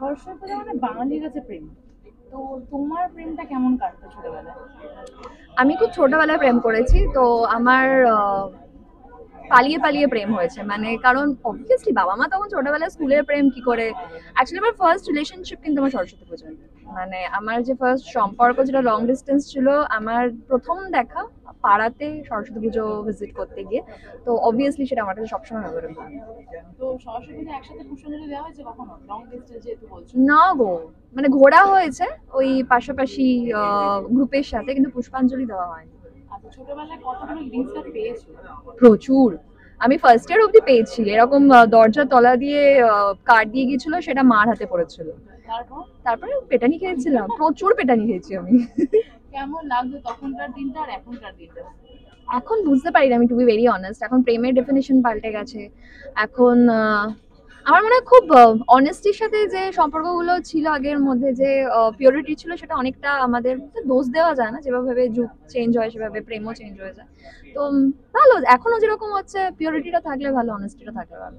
সরস্বতী পূজা মানে বাঙালির কাছে প্রেম। তো তোমার প্রেমটা কেমন কাটতো ছোটবেলায়? আমি খুব ছোটবেলায় প্রেম করেছি, তো আমার পালিয়ে পালিয়ে প্রেম হয়েছে, মানে কারণ অবভিয়াসলি বাবা মা তখন ছোটবেলায় স্কুলের প্রেম কি করে। অ্যাকচুয়ালি আমার ফার্স্ট রিলেশনশিপ কিন্তু আমার সরস্বতী পুজোয়, মানে আমার যে ফার্স্ট সম্পর্ক যেটা লং ডিস্টেন্স ছিল, আমার প্রথম দেখা পাড়াতে সরস্বতী পুজো ভিজিট করতে গিয়ে। তো অবভিয়াসলি সেটা আমার কাছে সবসময় মেমোরেবল। তো সরস্বতী পূজা একসাথে পুষ্পাঞ্জলি দেওয়া হয়েছে কখনো, লং ডিস্টেন্স যেহেতু বলছো? না গো, মানে ঘোরা হয়েছে ওই পাশাপাশি গ্রুপের সাথে, কিন্তু পুষ্পাঞ্জলি দেওয়া হয়নি। আচ্ছা, ছোটবেলায় কতগুলো গ্রিন কার্ড পেয়েছো? প্রচুর। আমি ফার্স্ট ইয়ার অব্দি পেয়েছি এরকম, দরজার তলা দিয়ে কার্ড দিয়ে গেছিল, সেটা মার হাতে পড়েছিল। তারপর তারপরে পেটানি খেয়েছিলাম, প্রচুর পেটানি খেয়েছি আমি। কেমন লাগতো তখনকার দিনটা আর এখনকার দিনটা? এখন বুঝতে পারি না, আমি টু বি ভেরি অনেস্ট, এখন প্রেমের ডেফিনেশন পাল্টে গেছে। এখন আমার মনে হয় খুব অনেস্টির সাথে যে সম্পর্কগুলো ছিল আগের মধ্যে, যে পিওরিটি ছিল, সেটা অনেকটা আমাদের দোষ দেওয়া যায় না, যেভাবে যুগ চেঞ্জ হয় সেভাবে প্রেমও চেঞ্জ হয়ে যায়। তো ভালো, এখনো যেরকম হচ্ছে পিওরিটিটা থাকলে ভালো, অনেস্টিটা থাকলে ভালো।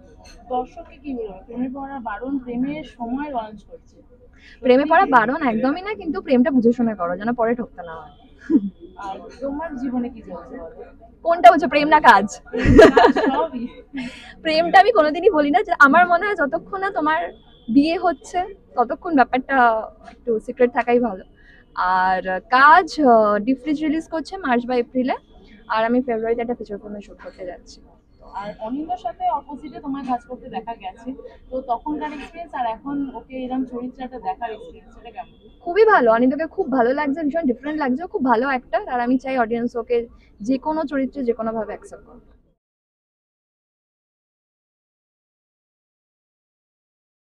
দর্শককে কি বলবো, প্রেমে পড়া বারণ, প্রেমের সময় লঞ্চ করছে। প্রেমে সত্যি পড়া কি? বারণ একদমই না, কিন্তু প্রেমটা বুঝে শুনে করো, যেন পরে ঠকতে না হয়। আর তোমার জীবনে কি চলছে বলো? কোনটা হচ্ছে, প্রেম না কাজ? প্রেম কাজ সবই। প্রেমটা আমি কোনোদিনই বলি না, যে আমার মনে হয় যতক্ষণ না তোমার বিয়ে হচ্ছে ততক্ষণ ব্যাপারটা একটু সিক্রেট থাকাই ভালো। আর কাজ ডিফ্রিজ রিলিজ করছে মার্চ বা এপ্রিলে, আর আমি ফেব্রুয়ারিতে একটা ফিচার ফিল্মে শুট করতে যাচ্ছি। আর অনিন্দার সাথে অপোজিটে তোমার কাজ করতে দেখা গেছে। তো তখনকার এক্সপিরিয়েন্স আর এখন ওকে এরকম চরিত্রটা দেখার এক্সপিরিয়েন্সটা কেমন? খুবই ভালো, অনিন্দাকে খুব ভালো লাগছে, ভীষণ ডিফারেন্ট লাগছে, ও খুব ভালো অ্যাক্টর, আর আমি চাই অডিয়েন্স ওকে যে কোনো চরিত্রে যে কোনো ভাবে অ্যাকসেপ্ট করুক।